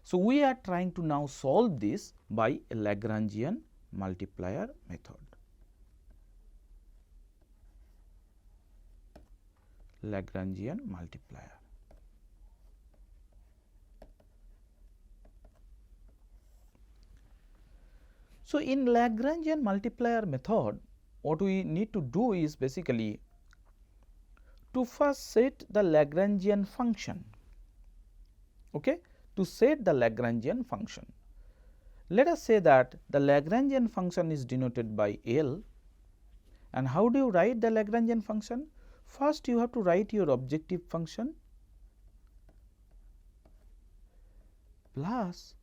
So, we are trying to now solve this by a Lagrangian multiplier method. Lagrangian multiplier. So, in Lagrangian multiplier method, what we need to do is basically to first set the Lagrangian function. Okay? To set the Lagrangian function. Let us say that the Lagrangian function is denoted by L, and how do you write the Lagrangian function? First, you have to write your objective function plus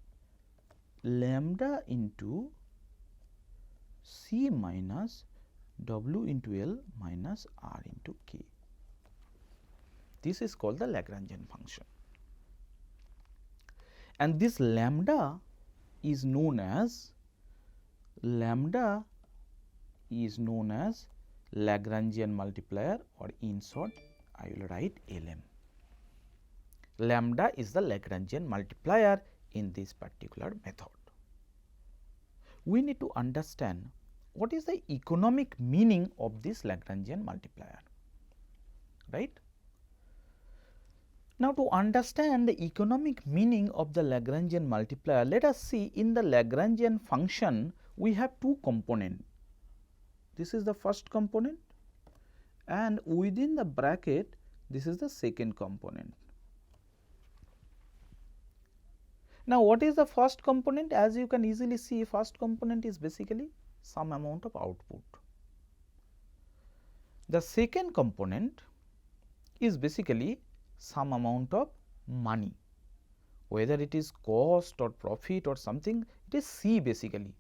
lambda into C minus W into L minus R into K. This is called the Lagrangian function. And this lambda is known as Lagrangian multiplier, or in short I will write LM. Lambda is the Lagrangian multiplier in this particular method. We need to understand what is the economic meaning of this Lagrangian multiplier, right. Now, to understand the economic meaning of the Lagrangian multiplier, let us see in the Lagrangian function we have two components. This is the first component, and within the bracket this is the second component. Now, what is the first component? As you can easily see, first component is basically some amount of output. The second component is basically some amount of money, whether it is cost or profit or something, it is C basically,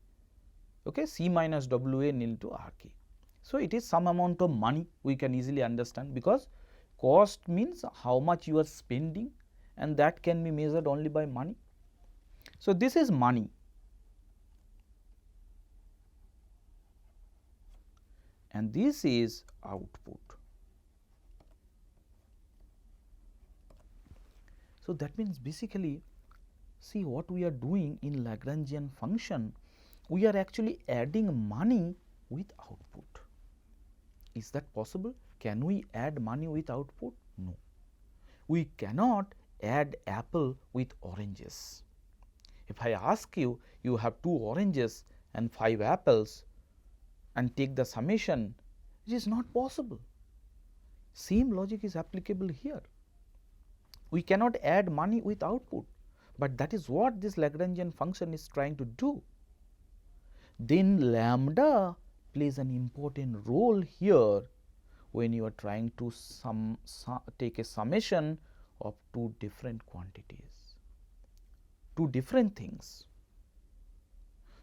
okay, C minus WA nil to RK. So, it is some amount of money, we can easily understand, because cost means how much you are spending, and that can be measured only by money. So, this is money, and this is output. So, that means basically, see what we are doing in Lagrangian function, we are actually adding money with output. Is that possible? Can we add money with output? No. We cannot add apple with oranges. If I ask you, you have 2 oranges and 5 apples and take the summation, it is not possible. Same logic is applicable here. We cannot add money with output, but that is what this Lagrangian function is trying to do. Then lambda plays an important role here when you are trying to take a summation of 2 different quantities, 2 different things.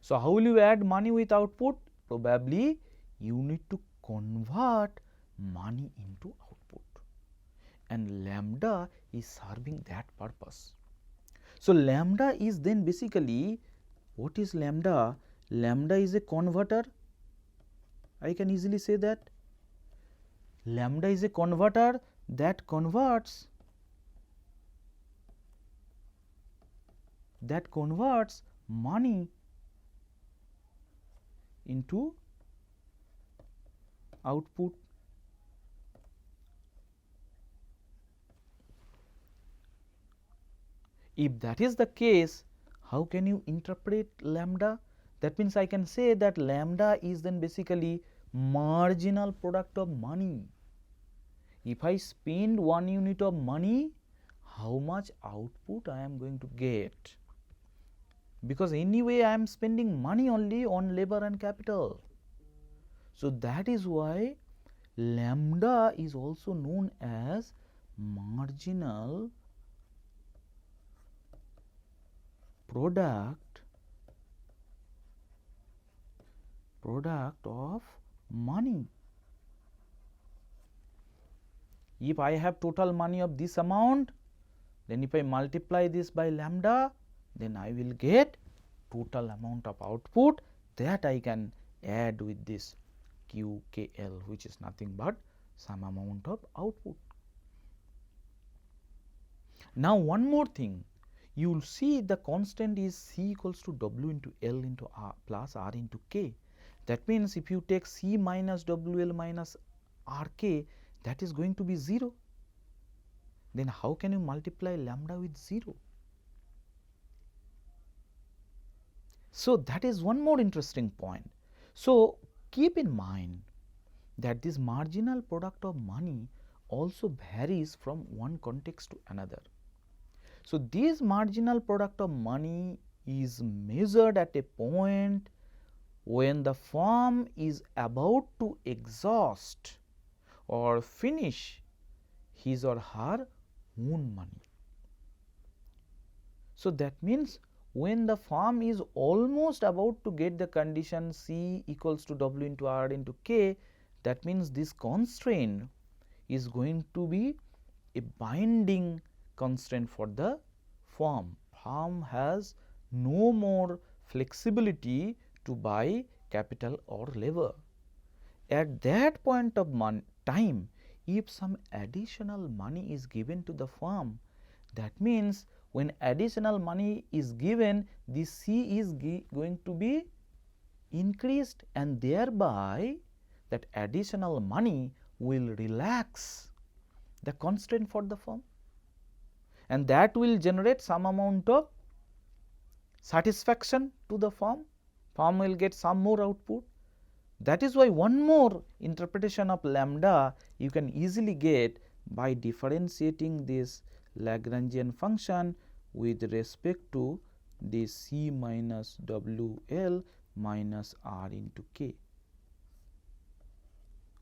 So, how will you add money with output? Probably you need to convert money into output, and lambda is serving that purpose. So, lambda is then basically, what is lambda? Lambda is a converter. I can easily say that lambda is a converter that converts money into output. If that is the case, how can you interpret lambda? That means, I can say that lambda is then basically marginal product of money. If I spend 1 unit of money, how much output I am going to get? Because anyway I am spending money only on labor and capital. So, that is why lambda is also known as marginal product of money. If I have total money of this amount, then if I multiply this by lambda, then I will get total amount of output that I can add with this QKL, which is nothing but some amount of output. Now, one more thing, you will see the constant is C equals to W into L into R plus R into K. That means, if you take C minus WL minus RK, that is going to be 0. Then how can you multiply lambda with 0? So, that is one more interesting point. So, keep in mind that this marginal product of money also varies from one context to another. So, this marginal product of money is measured at a point when the firm is about to exhaust or finish his or her own money. So, that means, when the firm is almost about to get the condition C equals to W into R into K, that means this constraint is going to be a binding constraint for the firm. Firm has no more flexibility to buy capital or labor. At that point of time, if some additional money is given to the firm, that means, when additional money is given, this C is going to be increased, and thereby that additional money will relax the constraint for the firm, and that will generate some amount of satisfaction to the firm. Firm will get some more output. That is why one more interpretation of lambda you can easily get by differentiating this Lagrangian function with respect to this C minus WL minus R into K,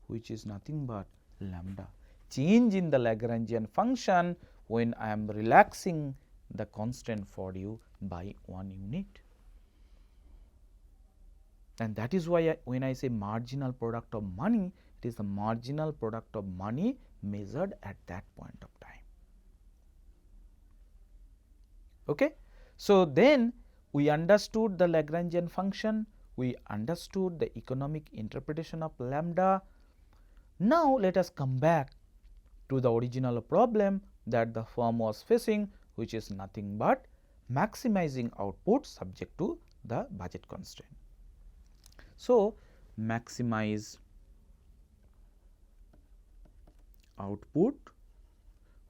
which is nothing but lambda. Change in the Lagrangian function when I am relaxing the constant for you by 1 unit. And that is why when I say marginal product of money, it is the marginal product of money measured at that point of time. Okay. So, then we understood the Lagrangian function, we understood the economic interpretation of lambda. Now, let us come back to the original problem that the firm was facing, which is nothing but maximizing output subject to the budget constraint. So, maximize output,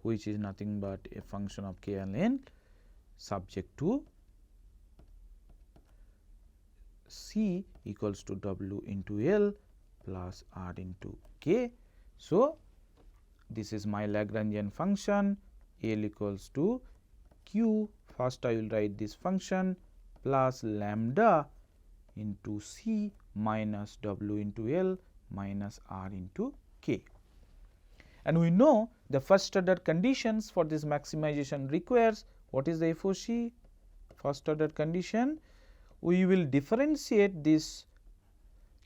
which is nothing but a function of K and N subject to C equals to W into L plus R into K. So, this is my Lagrangian function, L equals to Q. First I will write this function plus lambda into C minus W into L minus R into K. And we know the first order conditions for this maximization requires, what is the FOC? First order condition, we will differentiate this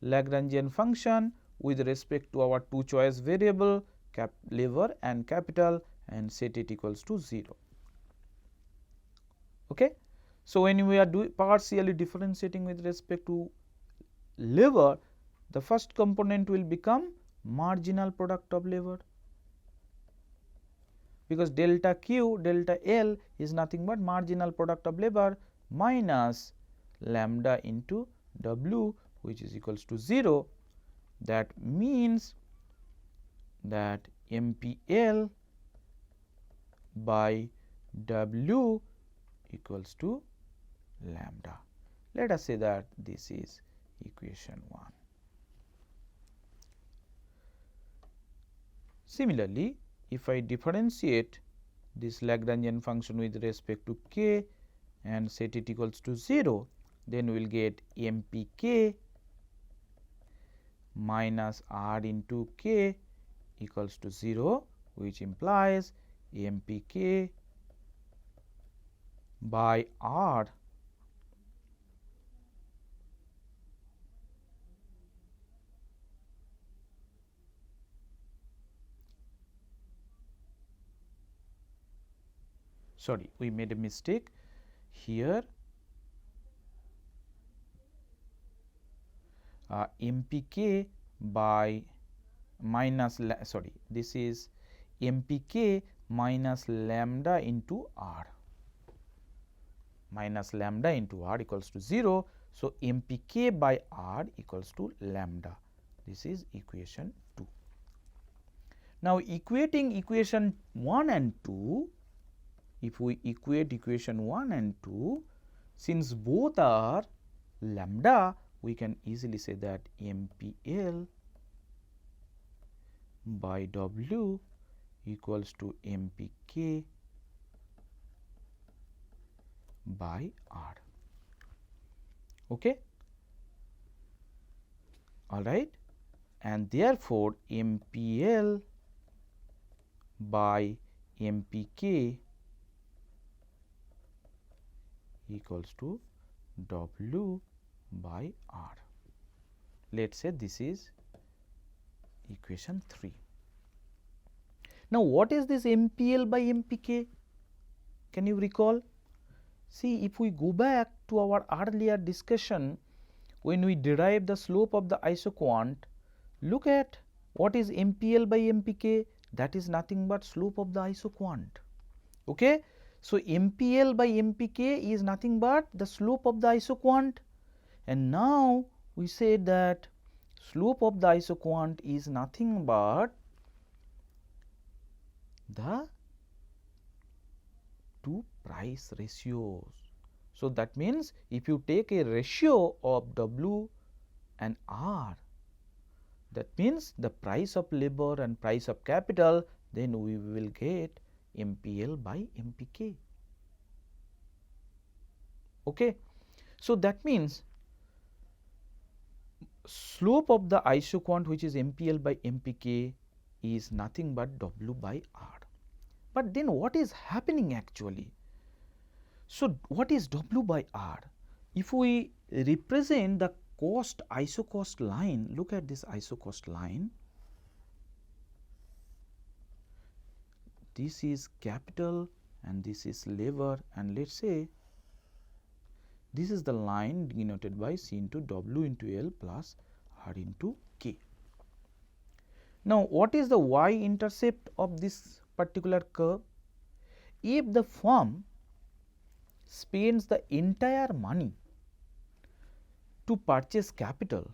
Lagrangian function with respect to our two choice variable labor and capital, and set it equals to 0. Okay. So, when we are partially differentiating with respect to labor, the first component will become marginal product of labor, because delta Q delta L is nothing but marginal product of labor minus lambda into W, which is equals to 0. That means that MPL by W equals to lambda. Let us say that this is equation 1. Similarly, if I differentiate this Lagrangian function with respect to K and set it equals to 0, then we will get MPK minus R into K equals to 0, which implies MPK by R sorry, we made a mistake here. MPK by minus this is MPK minus lambda into R. minus lambda into r equals to 0. So, MPK by r equals to lambda. This is equation 2. Now, equating equation 1 and 2, if we equate equation 1 and 2, since both are lambda, we can easily say that MPL by W equals to MPK by R. Okay. All right, and therefore, MPL by MPK equals to W by R. Let us say this is equation 3. Now, what is this MPL by MPK? Can you recall? See, if we go back to our earlier discussion, when we derive the slope of the isoquant, look at what is MPL by MPK. That is nothing but slope of the isoquant. Okay? So, MPL by MPK is nothing but the slope of the isoquant, and now we say that slope of the isoquant is nothing but the two price ratios. So, that means if you take a ratio of W and R, that means the price of labor and price of capital, then we will get MPL by MPK. Okay. So, that means slope of the isoquant, which is MPL by MPK, is nothing but W by R. But then what is happening actually? So, what is W by R? If we represent the cost isocost line, look at this isocost line. This is capital and this is labor, and let us say this is the line denoted by C into W into L plus R into K. Now, what is the y intercept of this particular curve? If the firm spends the entire money to purchase capital,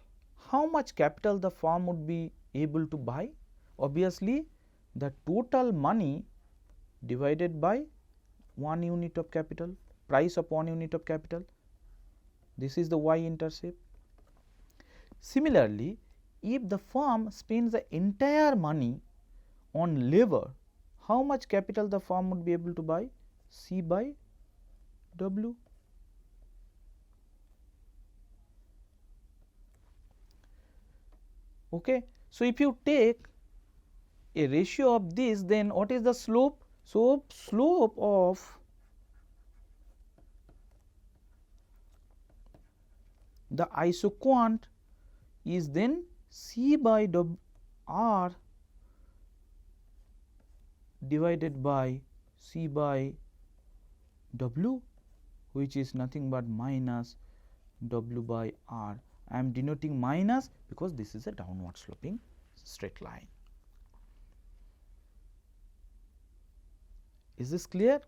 how much capital the firm would be able to buy? Obviously, the total money divided by 1 unit of capital, price of 1 unit of capital. This is the y intercept. Similarly, if the firm spends the entire money on labor, how much capital the firm would be able to buy? C by W. Okay. So, if you take a ratio of this, then what is the slope? So, slope of the isoquant is then C by W R divided by C by W, which is nothing but minus W by R. I am denoting minus because this is a downward sloping straight line. Is this clear?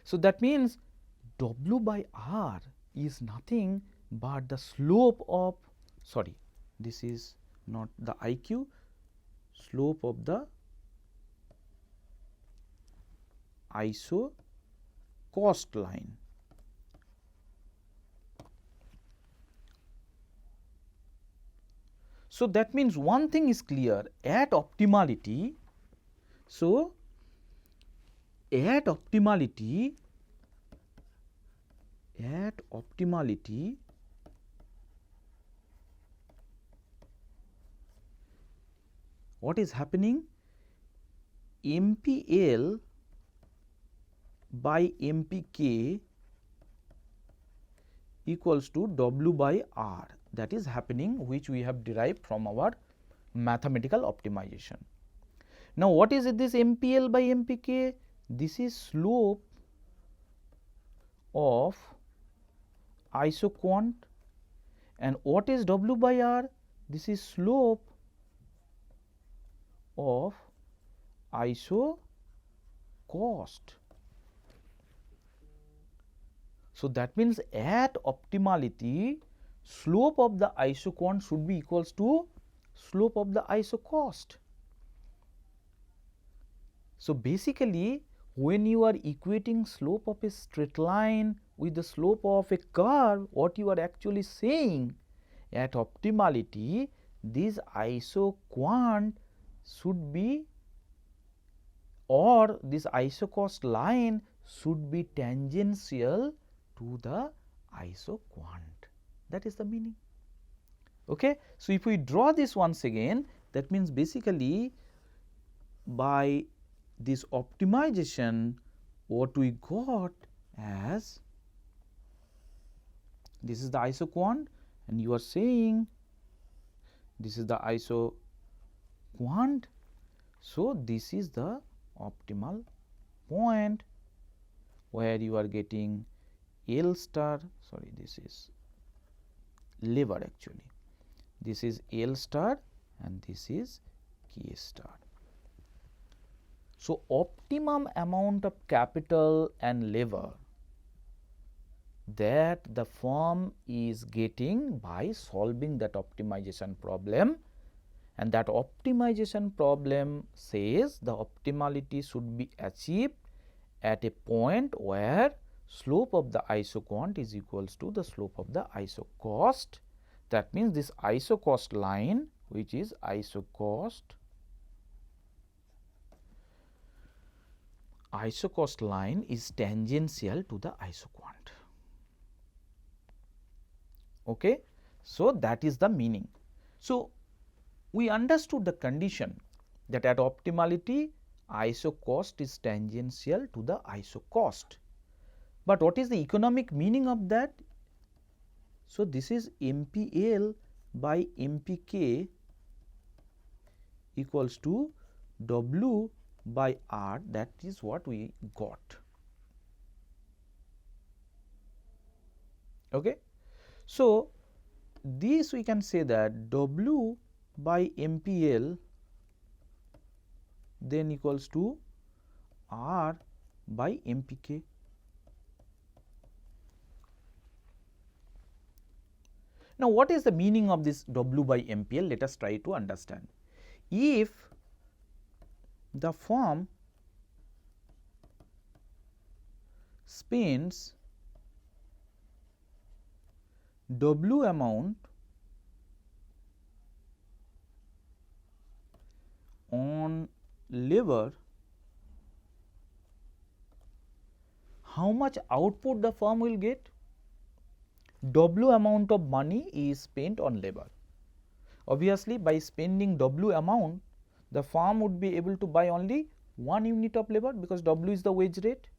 So, that means W by R is nothing but the slope of, sorry, this is not the IQ, slope of the isocost line. So, that means one thing is clear, at optimality. So, at optimality, what is happening? MPL by MPK equals to W by R, that is happening, which we have derived from our mathematical optimization. Now, what is this MPL by MPK? This is slope of isoquant, and what is W by R? This is slope of isocost. So, that means at optimality slope of the isoquant should be equals to slope of the isocost. So, basically when you are equating slope of a straight line with the slope of a curve, what you are actually saying, at optimality this isoquant should be, or this isocost line should be tangential to the isoquant. That is the meaning. Okay. So, if we draw this once again, that means basically by this optimization what we got as, this is the isoquant and you are saying this is the isoquant. So, this is the optimal point where you are getting L star, sorry, this is lever actually, this is L star and this is K star. So, optimum amount of capital and lever that the firm is getting by solving that optimization problem, and that optimization problem says the optimality should be achieved at a point where slope of the isoquant is equals to the slope of the isocost. That means this isocost line, which is isocost line is tangential to the isoquant. Okay. So, that is the meaning. So, we understood the condition that at optimality isocost is tangential to the isocost. But what is the economic meaning of that? So, this is MPL by MPK equals to W by R, that is what we got. Okay. So, this we can say that W by MPL then equals to R by MPK. Now, what is the meaning of this W by MPL? Let us try to understand. If the firm spends W amount on labor, how much output the firm will get? W amount of money is spent on labor. Obviously, by spending W amount, the firm would be able to buy only 1 unit of labor, because W is the wage rate,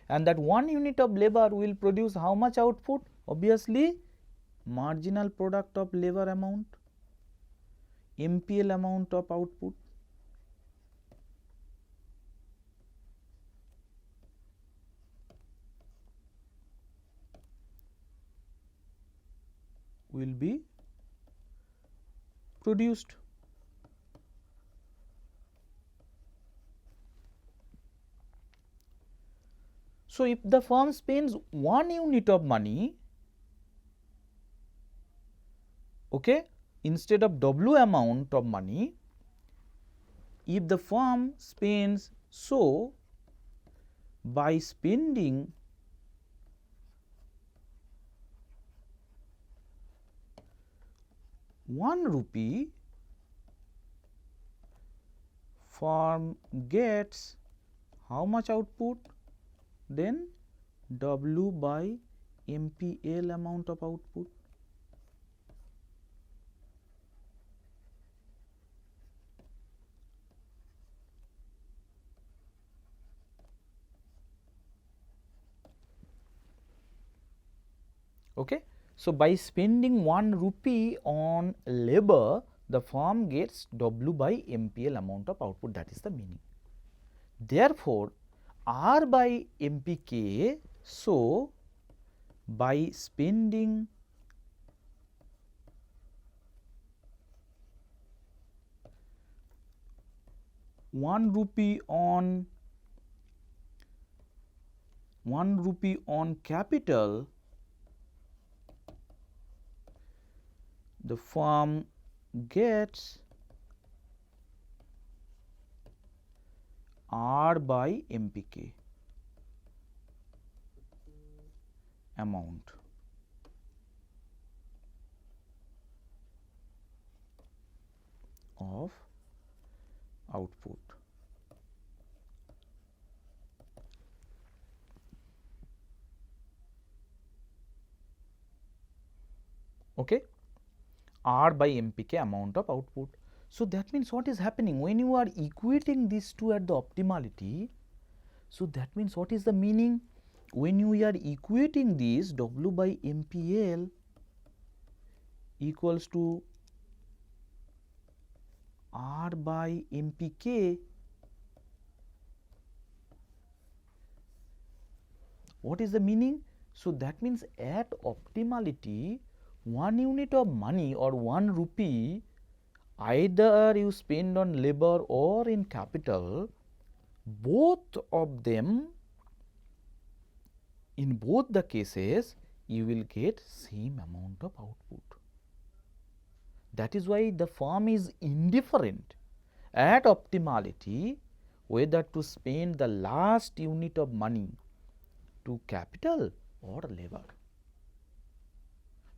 and that 1 unit of labor will produce how much output? Obviously, marginal product of labor amount, MPL amount of output. Will be produced. So, if the firm spends 1 unit of money, okay, instead of W amount of money, if the firm spends, so by spending ₹1, firm gets how much output? Then W by MPL amount of output. Okay. So, by spending ₹1 on labor, the firm gets W by MPL amount of output, that is the meaning. Therefore, R by MPK, so by spending ₹1 on 1 rupee on capital, the firm gets R by MPK amount. Of output. Okay, R by MPK amount of output. So that means what is happening when you are equating these two at the optimality? So that means what is the meaning? When you are equating this, W by MPL equals to R by MPK, what is the meaning? So that means at optimality, 1 unit of money or 1 rupee, either you spend on labor or in capital, both of them, in both the cases, you will get same amount of output. That is why the firm is indifferent at optimality whether to spend the last unit of money to capital or labor.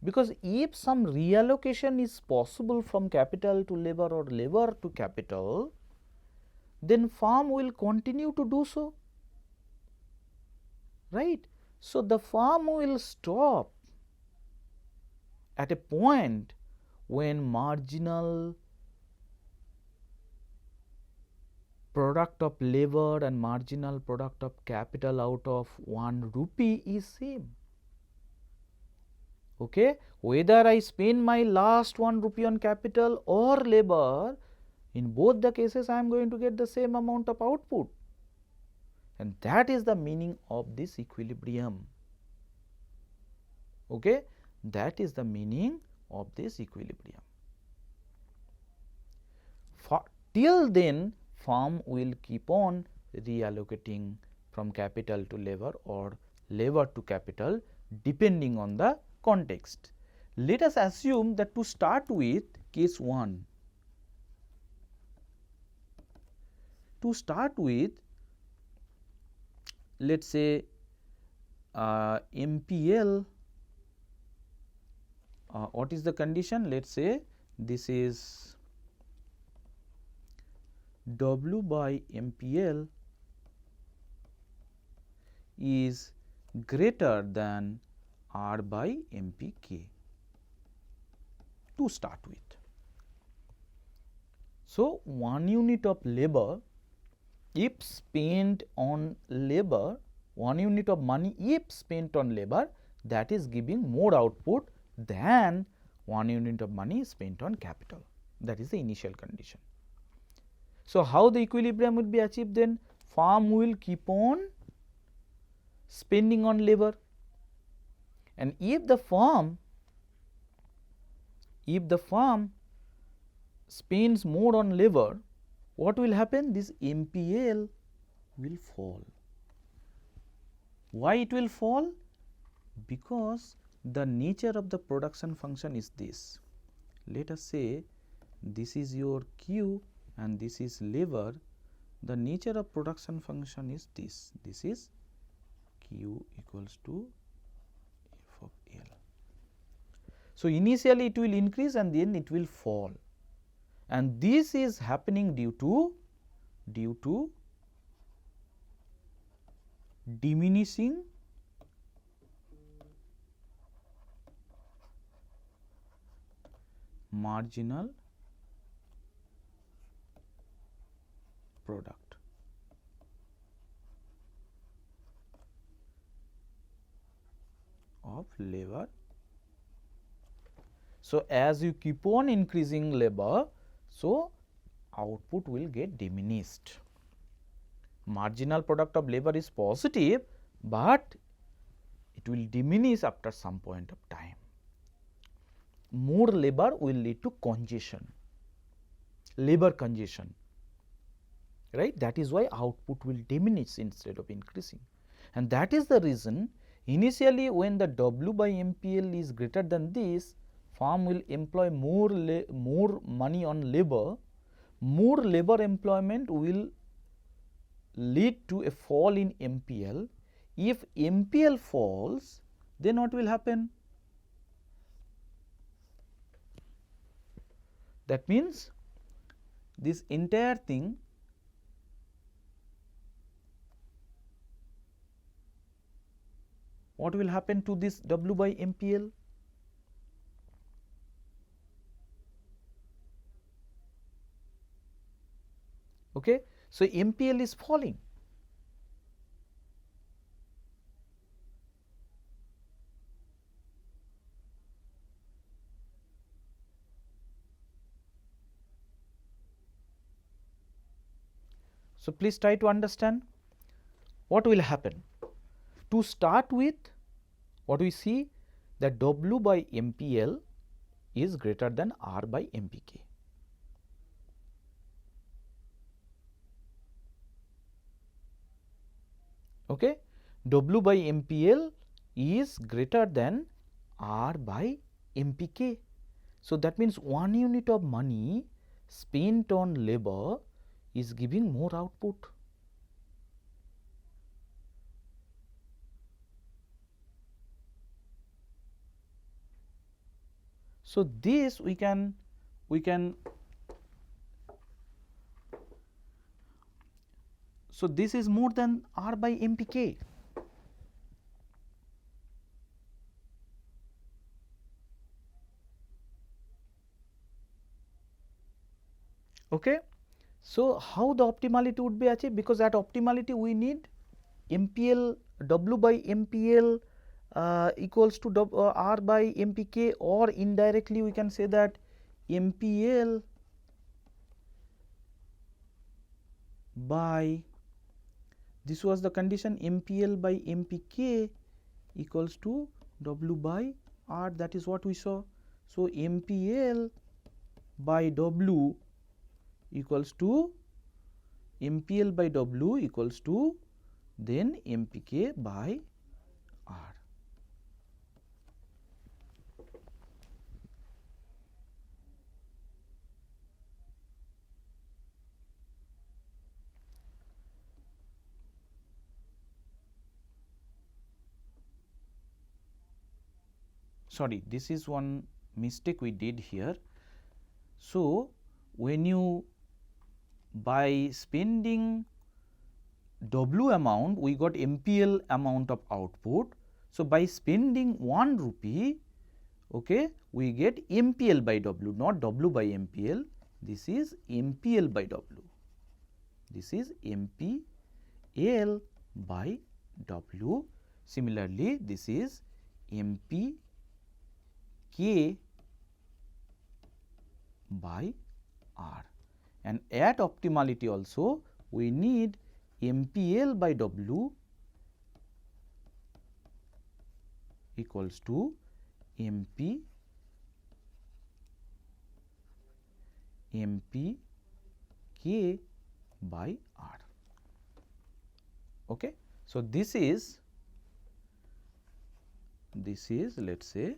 Because if some reallocation is possible from capital to labor or labor to capital, then firm will continue to do so, right. So the firm will stop at a point when marginal product of labor and marginal product of capital out of 1 rupee is same. Okay, whether I spend my last 1 rupee on capital or labor, in both the cases I am going to get the same amount of output, and that is the meaning of this equilibrium. Okay, that is the meaning of this equilibrium. Till then, firm will keep on reallocating from capital to labor or labor to capital depending on the context. Let us assume that to start with case 1, to start with, let us say MPL, what is the condition? Let us say this is W by MPL is greater than R by MPK to start with. So, 1 unit of labor if spent on labor, 1 unit of money if spent on labor, that is giving more output than 1 unit of money spent on capital. That is the initial condition. So, how the equilibrium would be achieved then? Firm will keep on spending on labor, and if the firm spends more on labor, what will happen? This MPL will fall. Why it will fall? Because the nature of the production function is this. Let us say this is your Q and this is labor. The nature of production function is this. This is Q equals to F of L. So, initially it will increase and then it will fall, and this is happening due to diminishing marginal product. Of labor. So, as you keep on increasing labor, so output will get diminished. Marginal product of labor is positive, but it will diminish after some point of time. More labor will lead to congestion, labor congestion, right. That is why output will diminish instead of increasing. And that is the reason initially when the W by MPL is greater than this, firm will employ more money on labor. More labor employment will lead to a fall in MPL. If MPL falls, then what will happen? That means this entire thing what will happen to this W by MPL? Okay. So, MPL is falling. So, please try to understand what will happen. To start with, what we see that W by MPL is greater than R by MPK. Okay. W by MPL is greater than R by MPK. So, that means 1 unit of money spent on labor is giving more output. So, this we can so this is more than R by MPK. Okay. So, how the optimality would be achieved? Because at optimality we need MPL W by MPL equals to R by MPK, or indirectly we can say that MPL by, this was the condition, MPL by MPK equals to W by R, that is what we saw. So, MPL by W equals to MPL by W equals to then MPK by R. Sorry, this is one mistake we did here. So, when you by spending W amount, we got MPL amount of output. So, by spending 1 rupee, okay, we get MPL by W, not W by MPL. This is MPL by W. This is MPL by W. Similarly, this is MPK by R. And at optimality also we need MPL by W equals to MPK by R. Okay. So, this is let us say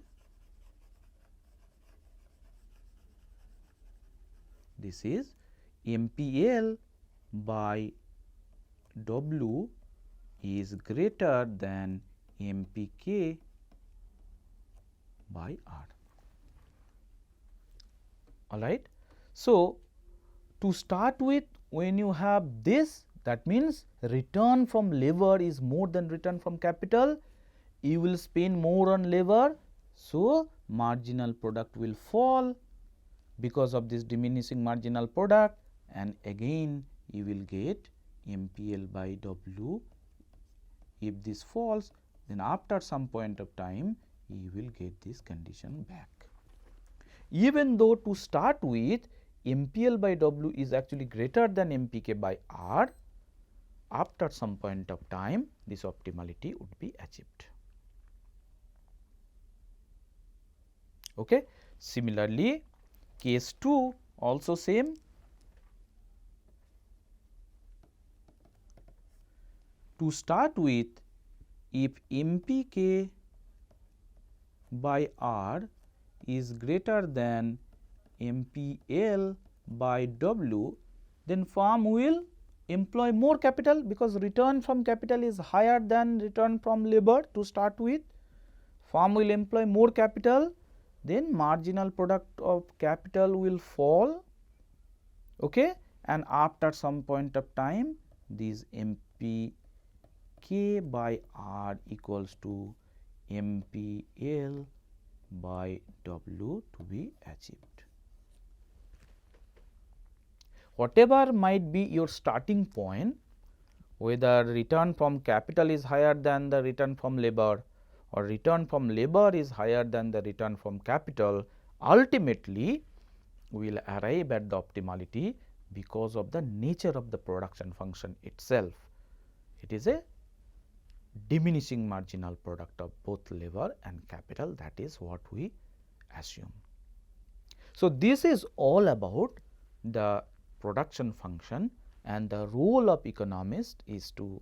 this is MPL by W is greater than MPK by R. All right. So, to start with, when you have this, that means return from labor is more than return from capital, you will spend more on labor. So, marginal product will fall because of this diminishing marginal product, and again you will get MPL by W. If this falls, then after some point of time you will get this condition back. Even though to start with MPL by W is actually greater than MPK by R, after some point of time this optimality would be achieved. Okay. Similarly, case 2 also same. To start with, if MPK by R is greater than MPL by W, then firm will employ more capital, because return from capital is higher than return from labor to start with. Firm will employ more capital, then marginal product of capital will fall, okay, and after some point of time this MPK by R equals to MPL by W to be achieved. Whatever might be your starting point, whether return from capital is higher than the return from labor or return from labor is higher than the return from capital, ultimately we will arrive at the optimality because of the nature of the production function itself. It is a diminishing marginal product of both labor and capital, that is what we assume. So, this is all about the production function, and the role of economist is to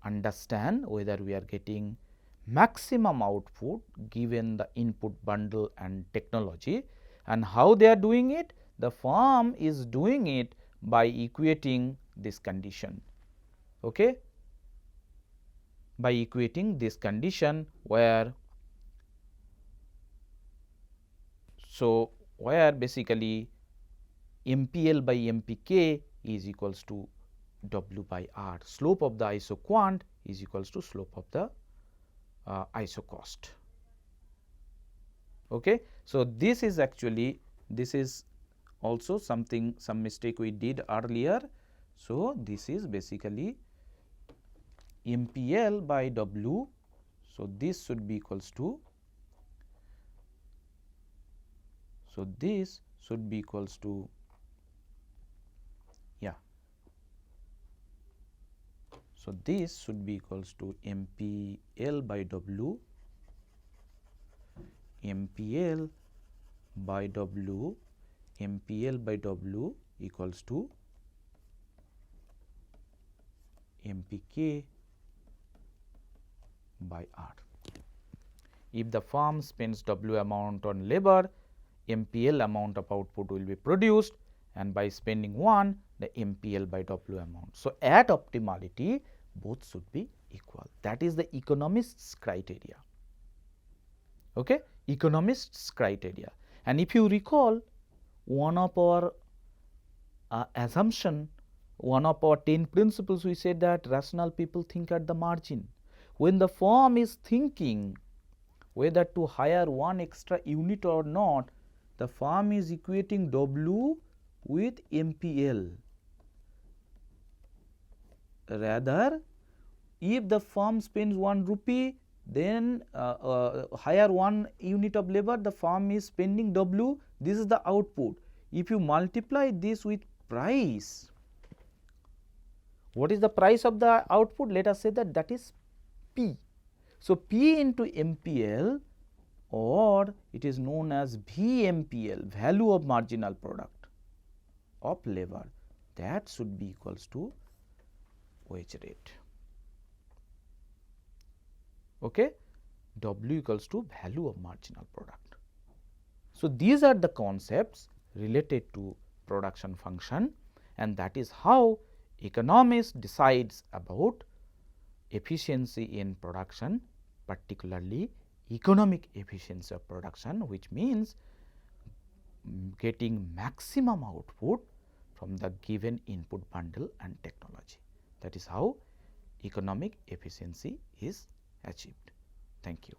understand whether we are getting maximum output given the input bundle and technology, and how they are doing it. The firm is doing it by equating this condition, okay, by equating this condition where, so where basically MPL by MPK is equals to W by R. Slope of the isoquant is equals to slope of the isocost. Okay. So, this is actually, this is also something, some mistake we did earlier. So, this is basically MPL by W. So, this should be equals to, so this should be equals to, yeah, so this should be equals to MPL by W, MPL by W, MPL by W equals to MPK by R. If the firm spends W amount on labor, MPL amount of output will be produced, and by spending 1, the MPL by W amount. So, at optimality both should be equal. That is the economist's criteria. Okay? Economist's criteria. And if you recall, one of our assumption, one of our 10 principles, we said that rational people think at the margin. When the firm is thinking whether to hire 1 extra unit or not, the firm is equating W with MPL. Rather, if the firm spends 1 rupee, then hire 1 unit of labor, the firm is spending W, this is the output. If you multiply this with price, what is the price of the output? Let us say that that is P. So, P into MPL, or it is known as VMPL, value of marginal product of labor, that should be equals to wage rate. Okay? W equals to value of marginal product. So, these are the concepts related to production function, and that is how economist decides about efficiency in production, particularly economic efficiency of production, which means getting maximum output from the given input bundle and technology. That is how economic efficiency is achieved. Thank you.